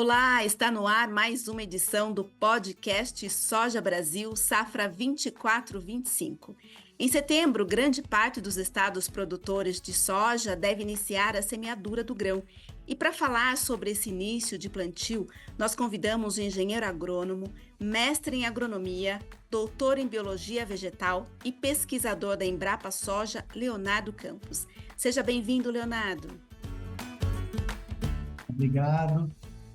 Olá, está no ar mais uma edição do podcast Soja Brasil Safra 24-25. Em setembro, grande parte dos estados produtores de soja deve iniciar a semeadura do grão. E para falar sobre esse início de plantio, nós convidamos o engenheiro agrônomo, mestre em agronomia, doutor em biologia vegetal e pesquisador da Embrapa Soja, Leonardo Campos. Seja bem-vindo, Leonardo. Obrigado.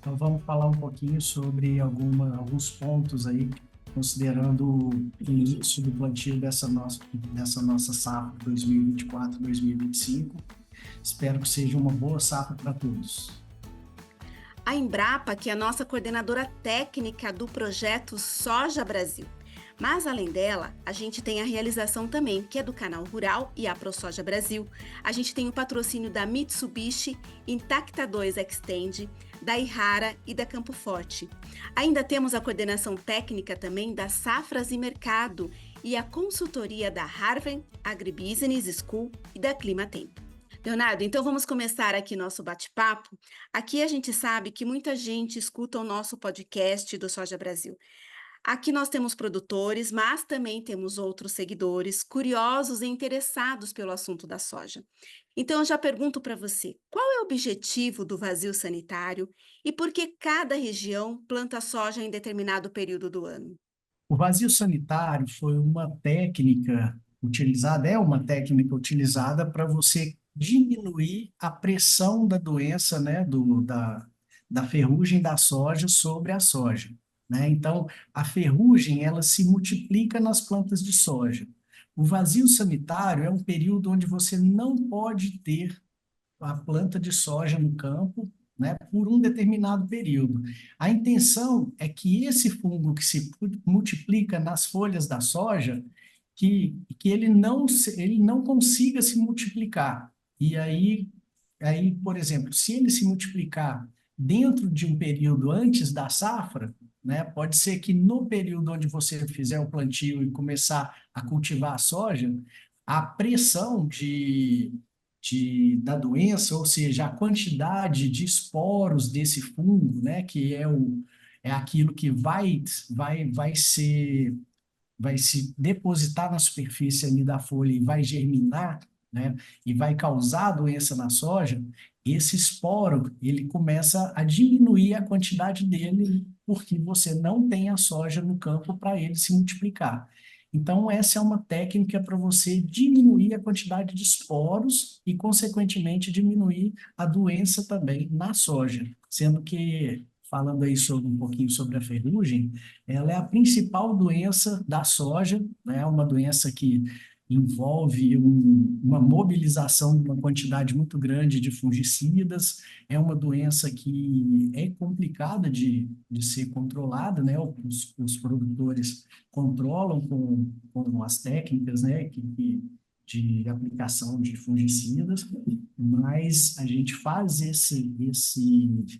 Então, vamos falar um pouquinho sobre alguns pontos aí, considerando o início do plantio dessa nossa safra 2024-2025. Espero que seja uma boa safra para todos. A Embrapa, que é a nossa coordenadora técnica do projeto Soja Brasil. Mas, além dela, a gente tem a realização também, que é do Canal Rural e a ProSoja Brasil. A gente tem o patrocínio da Mitsubishi, Intacta 2 Extend, da Ihara e da Campo Forte. Ainda temos a coordenação técnica também da Safras e Mercado e a consultoria da Harvard Agribusiness School e da Climatempo. Leonardo, então vamos começar aqui nosso bate-papo. Aqui a gente sabe que muita gente escuta o nosso podcast do Soja Brasil. Aqui nós temos produtores, mas também temos outros seguidores curiosos e interessados pelo assunto da soja. Então eu já pergunto para você, qual é o objetivo do vazio sanitário e por que cada região planta soja em determinado período do ano? O vazio sanitário foi uma técnica utilizada para você diminuir a pressão da doença, né, da ferrugem da soja sobre a soja, né? Então, a ferrugem, ela se multiplica nas plantas de soja. O vazio sanitário é um período onde você não pode ter a planta de soja no campo, né, por um determinado período. A intenção é que esse fungo que se multiplica nas folhas da soja, que ele não consiga se multiplicar. E aí, por exemplo, se ele se multiplicar dentro de um período antes da safra, né, pode ser que no período onde você fizer o plantio e começar a cultivar a soja, a pressão da doença, ou seja, a quantidade de esporos desse fungo, né, que é aquilo que vai se depositar na superfície ali da folha e vai germinar, né, e vai causar a doença na soja, esse esporo, ele começa a diminuir a quantidade dele, porque você não tem a soja no campo para ele se multiplicar. Então, essa é uma técnica para você diminuir a quantidade de esporos e, consequentemente, diminuir a doença também na soja. Sendo que, falando aí um pouquinho sobre a ferrugem, ela é a principal doença da soja, né? É uma doença que envolve uma mobilização de uma quantidade muito grande de fungicidas, é uma doença que é complicada de ser controlada, né? Os produtores controlam com as técnicas, né, de aplicação de fungicidas, mas a gente faz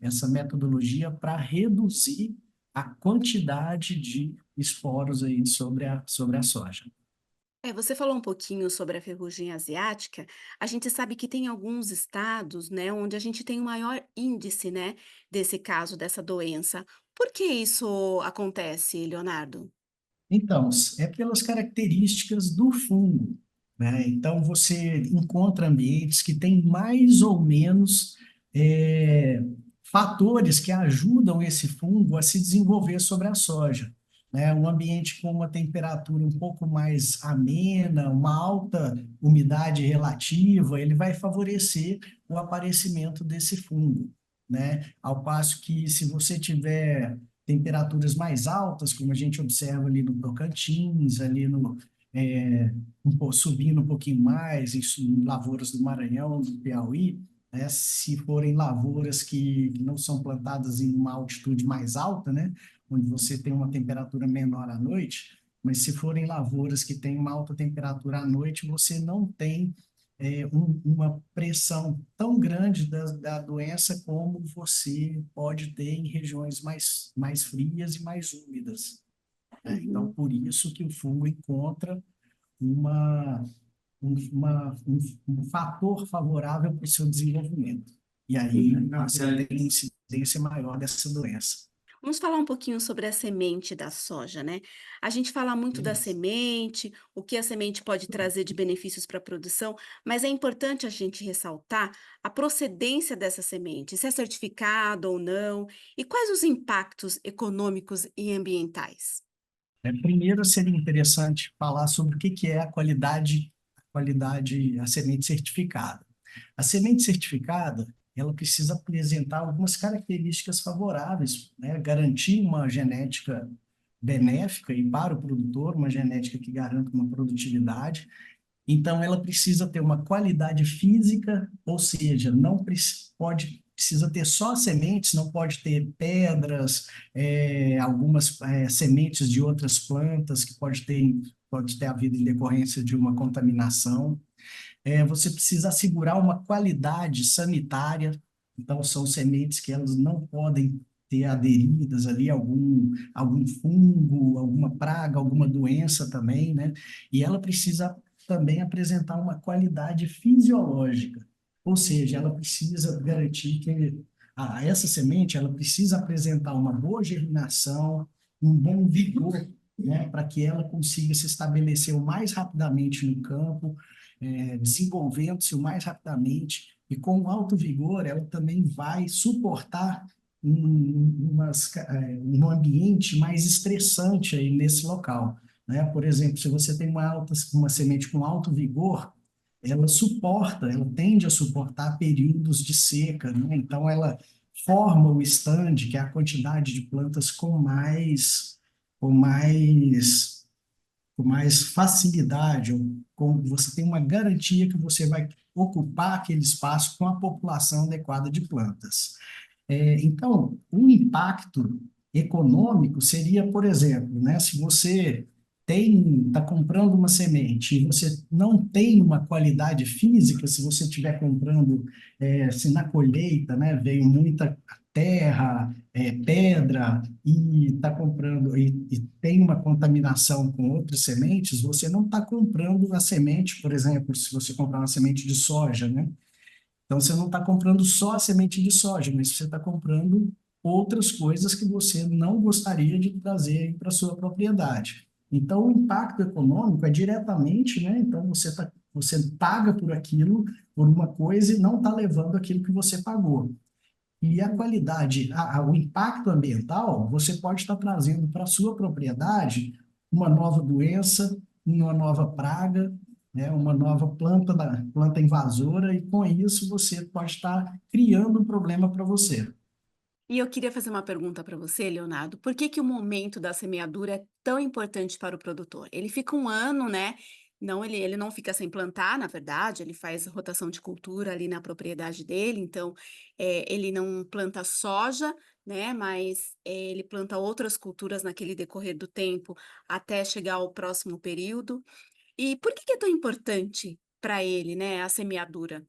essa metodologia para reduzir a quantidade de esporos aí sobre a soja. Você falou um pouquinho sobre a ferrugem asiática. A gente sabe que tem alguns estados, né, onde a gente tem o maior índice, né, desse caso, dessa doença. Por que isso acontece, Leonardo? Então, é pelas características do fungo, né? Então, você encontra ambientes que têm mais ou menos é, fatores que ajudam esse fungo a se desenvolver sobre a soja, né? Um ambiente com uma temperatura um pouco mais amena, uma alta umidade relativa, ele vai favorecer o aparecimento desse fungo, né? Ao passo que, se você tiver temperaturas mais altas, como a gente observa ali no Tocantins, ali subindo um pouquinho mais, em lavouras do Maranhão, do Piauí, né? Se forem lavouras que não são plantadas em uma altitude mais alta, né? Onde você tem uma temperatura menor à noite, mas se forem lavouras que têm uma alta temperatura à noite, você não tem uma pressão tão grande da doença como você pode ter em regiões mais frias e mais úmidas, né? Então, Uhum. por isso que o fungo encontra uma, um fator favorável para o seu desenvolvimento. e aí você tem incidência maior dessa doença. Vamos falar um pouquinho sobre a semente da soja, né? A gente fala muito da Beleza. semente, o que a semente pode trazer de benefícios para a produção, mas é importante a gente ressaltar a procedência dessa semente, se é certificado ou não, e quais os impactos econômicos e ambientais. Primeiro, seria interessante falar sobre o que que é a semente certificada. A semente certificada, ela precisa apresentar algumas características favoráveis, né? Garantir uma genética benéfica e para o produtor, uma genética que garanta uma produtividade. Então, ela precisa ter uma qualidade física, ou seja, não precisa ter só sementes, não pode ter pedras, algumas sementes de outras plantas que pode ter havido em decorrência de uma contaminação. Você precisa assegurar uma qualidade sanitária, então são sementes que elas não podem ter aderidas ali algum fungo, alguma praga, alguma doença também, né? E ela precisa também apresentar uma qualidade fisiológica, ou seja, ela precisa garantir que essa semente ela precisa apresentar uma boa germinação, um bom vigor, né, para que ela consiga se estabelecer o mais rapidamente no campo, desenvolvendo-se o mais rapidamente, e com alto vigor, ela também vai suportar um ambiente mais estressante aí nesse local, né? Por exemplo, se você tem uma semente com alto vigor, ela tende a suportar períodos de seca, né? Então, ela forma o stand, que é a quantidade de plantas com mais com mais facilidade, ou você tem uma garantia que você vai ocupar aquele espaço com a população adequada de plantas. Então, o impacto econômico seria, por exemplo, né, se você está comprando uma semente e você não tem uma qualidade física, se você estiver comprando, se na colheita, né, veio muita terra, pedra, e está comprando e tem uma contaminação com outras sementes, você não está comprando a semente, por exemplo, se você comprar uma semente de soja, né? Então, você não está comprando só a semente de soja, mas você está comprando outras coisas que você não gostaria de trazer para a sua propriedade. Então, o impacto econômico é diretamente, né? Então, você paga por aquilo, por uma coisa, e não está levando aquilo que você pagou. E a qualidade, o impacto ambiental, você pode estar trazendo para a sua propriedade uma nova doença, uma nova praga, né, uma nova planta invasora, e com isso você pode estar criando um problema para você. E eu queria fazer uma pergunta para você, Leonardo. Por que que o momento da semeadura é tão importante para o produtor? Ele fica um ano, né? Não, ele não fica sem plantar, na verdade, ele faz rotação de cultura ali na propriedade dele, então ele não planta soja, né? Mas ele planta outras culturas naquele decorrer do tempo até chegar ao próximo período. E por que que é tão importante para ele, né, a semeadura?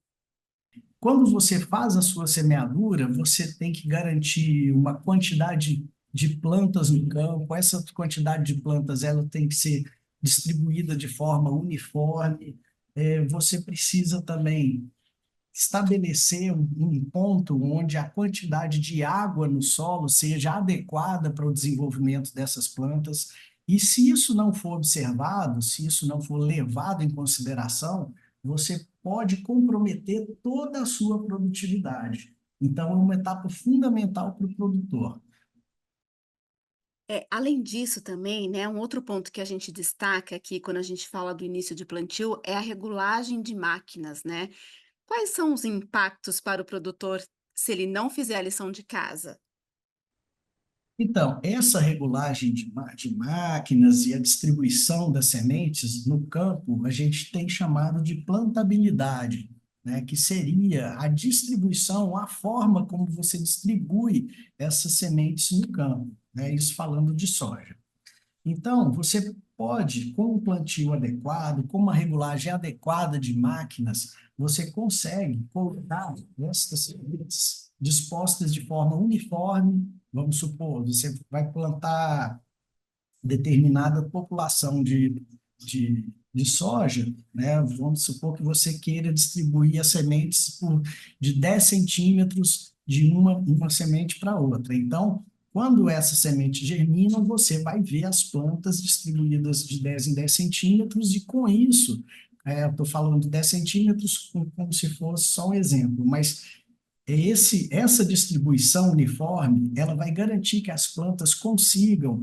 Quando você faz a sua semeadura, você tem que garantir uma quantidade de plantas no campo. Essa quantidade de plantas ela tem que ser distribuída de forma uniforme. Você precisa também estabelecer um ponto onde a quantidade de água no solo seja adequada para o desenvolvimento dessas plantas. E se isso não for observado, se isso não for levado em consideração, você pode comprometer toda a sua produtividade. Então, é uma etapa fundamental para o produtor. Além disso também, né, um outro ponto que a gente destaca aqui quando a gente fala do início de plantio é a regulagem de máquinas, né? Quais são os impactos para o produtor se ele não fizer a lição de casa? Então, essa regulagem de máquinas e a distribuição das sementes no campo, a gente tem chamado de plantabilidade, né? Que seria a distribuição, a forma como você distribui essas sementes no campo, né? Isso falando de soja. Então, você pode, com um plantio adequado, com uma regulagem adequada de máquinas, você consegue colocar essas sementes dispostas de forma uniforme. Vamos supor, você vai plantar determinada população de de soja, né? Vamos supor que você queira distribuir as sementes de 10 centímetros de uma semente para outra. Então, quando essas sementes germinam, você vai ver as plantas distribuídas de 10 em 10 centímetros, e com isso, eu estou falando de 10 centímetros como se fosse só um exemplo, mas essa distribuição uniforme, ela vai garantir que as plantas consigam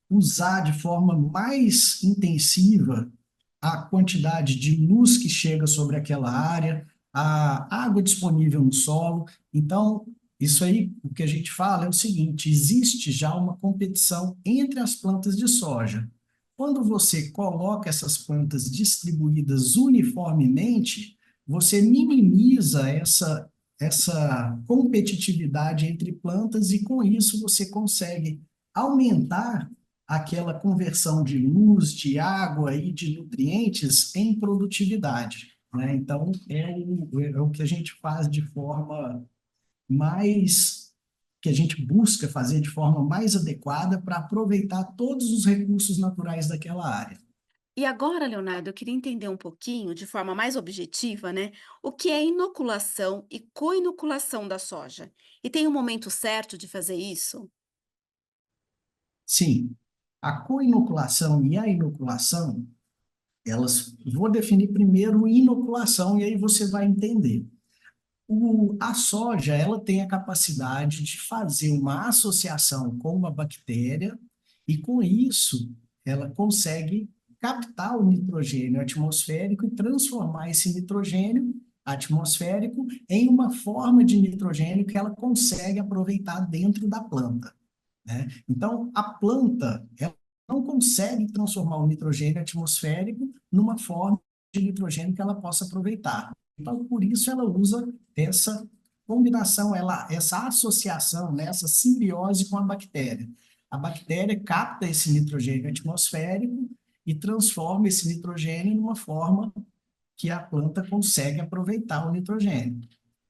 usar de forma mais intensiva a quantidade de luz que chega sobre aquela área, a água disponível no solo. Então, isso aí, o que a gente fala é o seguinte: existe já uma competição entre as plantas de soja. Quando você coloca essas plantas distribuídas uniformemente, você minimiza essa competitividade entre plantas, e com isso você consegue aumentar aquela conversão de luz, de água e de nutrientes em produtividade, né? Então, é o que a gente faz de forma mais, que a gente busca fazer de forma mais adequada para aproveitar todos os recursos naturais daquela área. E agora, Leonardo, eu queria entender um pouquinho, de forma mais objetiva, né, o que é inoculação e co-inoculação da soja. E tem um momento certo de fazer isso? Sim, a co-inoculação e a inoculação, vou definir primeiro inoculação e aí você vai entender. A soja, ela tem a capacidade de fazer uma associação com uma bactéria, e com isso ela consegue captar o nitrogênio atmosférico e transformar esse nitrogênio atmosférico em uma forma de nitrogênio que ela consegue aproveitar dentro da planta, né? Então, a planta, ela não consegue transformar o nitrogênio atmosférico numa forma de nitrogênio que ela possa aproveitar. Então, por isso ela usa essa combinação, essa associação, né, essa simbiose com a bactéria. A bactéria capta esse nitrogênio atmosférico e transforma esse nitrogênio numa forma que a planta consegue aproveitar o nitrogênio.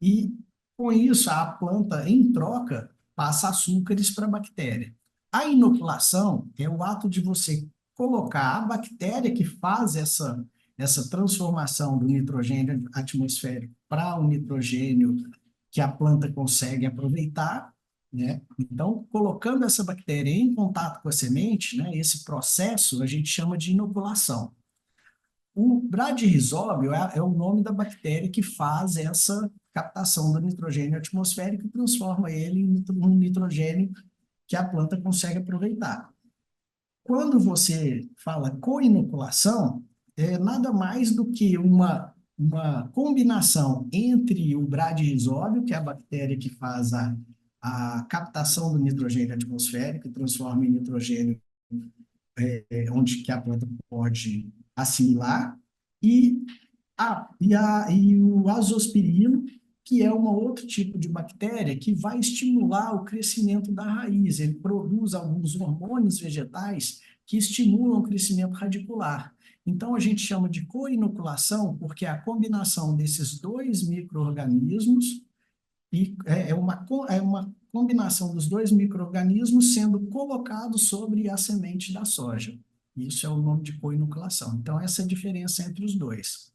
E, com isso, a planta, em troca, passa açúcares para a bactéria. A inoculação é o ato de você colocar a bactéria que faz essa transformação do nitrogênio atmosférico para o nitrogênio que a planta consegue aproveitar, né? Então, colocando essa bactéria em contato com a semente, né, esse processo a gente chama de inoculação. O bradyrhizóbio é o nome da bactéria que faz essa captação do nitrogênio atmosférico e transforma ele em um nitrogênio que a planta consegue aproveitar. Quando você fala co-inoculação, é nada mais do que uma combinação entre o bradyrhizóbio, que é a bactéria que faz a captação do nitrogênio atmosférico e transforma em nitrogênio onde que a planta pode assimilar, e, e o azospirilo, que é um outro tipo de bactéria que vai estimular o crescimento da raiz. Ele produz alguns hormônios vegetais que estimulam o crescimento radicular. Então, a gente chama de co-inoculação porque é a combinação desses dois micro-organismos, e é uma combinação dos dois micro-organismos sendo colocados sobre a semente da soja. Isso é o nome de co-inoculação. Então, essa é a diferença entre os dois.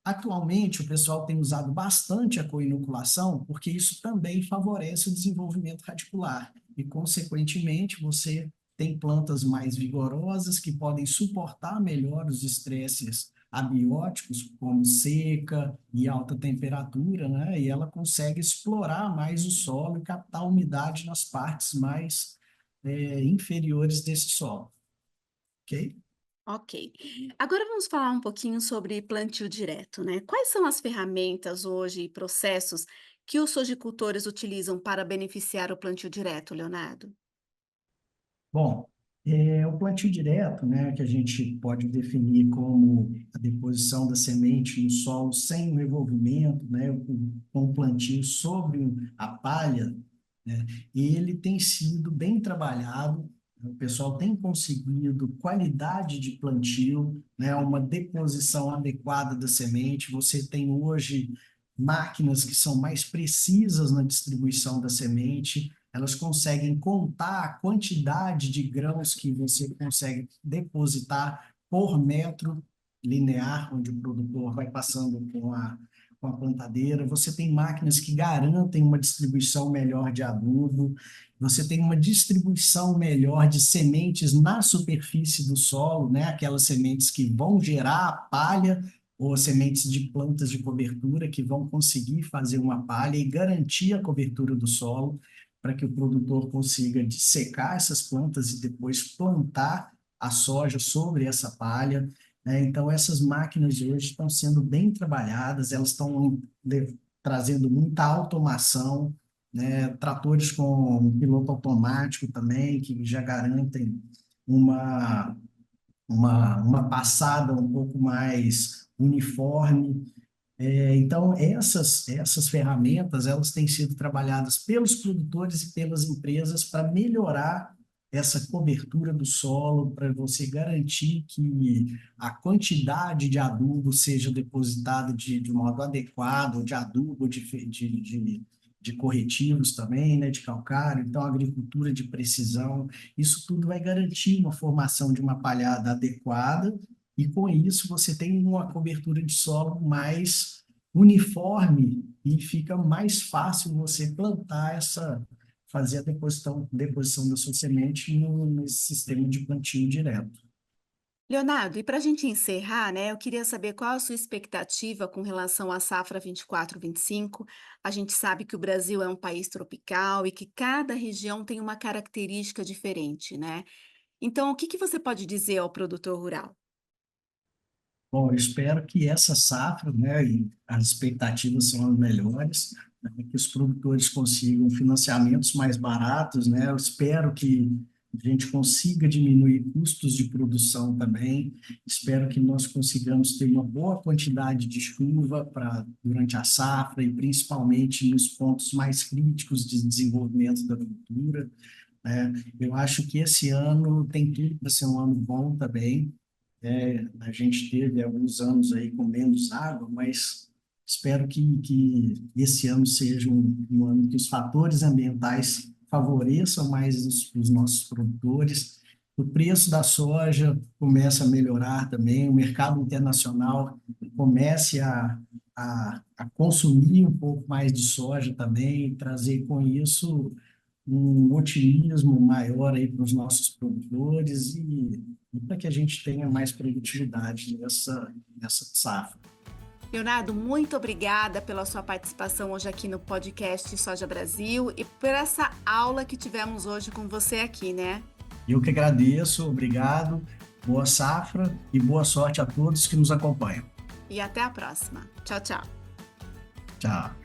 Atualmente, o pessoal tem usado bastante a co-inoculação porque isso também favorece o desenvolvimento radicular e, consequentemente, você tem plantas mais vigorosas que podem suportar melhor os estresses abióticos, como seca e alta temperatura, né? E ela consegue explorar mais o solo e captar umidade nas partes mais inferiores desse solo, ok? Ok. Agora vamos falar um pouquinho sobre plantio direto, né? Quais são as ferramentas hoje e processos que os sojicultores utilizam para beneficiar o plantio direto, Leonardo? Bom, o plantio direto, né, que a gente pode definir como a deposição da semente no solo sem o revolvimento, né, com o plantio sobre a palha, né, ele tem sido bem trabalhado. O pessoal tem conseguido qualidade de plantio, né, uma deposição adequada da semente. Você tem hoje máquinas que são mais precisas na distribuição da semente, elas conseguem contar a quantidade de grãos que você consegue depositar por metro, linear, onde o produtor vai passando com a plantadeira, você tem máquinas que garantem uma distribuição melhor de adubo, você tem uma distribuição melhor de sementes na superfície do solo, né? Aquelas sementes que vão gerar a palha, ou sementes de plantas de cobertura que vão conseguir fazer uma palha e garantir a cobertura do solo para que o produtor consiga dissecar essas plantas e depois plantar a soja sobre essa palha, né? Então, essas máquinas de hoje estão sendo bem trabalhadas, elas estão trazendo muita automação, né? Tratores com piloto automático também, que já garantem uma, uma passada um pouco mais uniforme. Então, essas ferramentas, elas têm sido trabalhadas pelos produtores e pelas empresas para melhorar essa cobertura do solo, para você garantir que a quantidade de adubo seja depositada de modo adequado, de adubo, de corretivos também, né, de calcário. Então, agricultura de precisão, isso tudo vai garantir uma formação de uma palhada adequada e com isso você tem uma cobertura de solo mais uniforme e fica mais fácil você plantar fazer a deposição da sua semente nesse sistema de plantio direto. Leonardo, e para a gente encerrar, né, eu queria saber qual a sua expectativa com relação à safra 24-25. A gente sabe que o Brasil é um país tropical e que cada região tem uma característica diferente, né? Então, o que que você pode dizer ao produtor rural? Bom, eu espero que essa safra, né, e as expectativas são as melhores, né, que os produtores consigam financiamentos mais baratos, né? Eu espero que a gente consiga diminuir custos de produção também. Espero que nós consigamos ter uma boa quantidade de chuva durante a safra e principalmente nos pontos mais críticos de desenvolvimento da cultura, né? Eu acho que esse ano tem tudo para ser um ano bom também. A gente teve alguns anos aí com menos água, mas espero que esse ano seja um ano que os fatores ambientais favoreçam mais os nossos produtores. O preço da soja começa a melhorar também, o mercado internacional comece a consumir um pouco mais de soja também, e trazer com isso um otimismo maior aí para os nossos produtores e para que a gente tenha mais produtividade nessa safra. Leonardo, muito obrigada pela sua participação hoje aqui no podcast Soja Brasil e por essa aula que tivemos hoje com você aqui, né? Eu que agradeço, obrigado, boa safra e boa sorte a todos que nos acompanham. E até a próxima. Tchau, tchau. Tchau.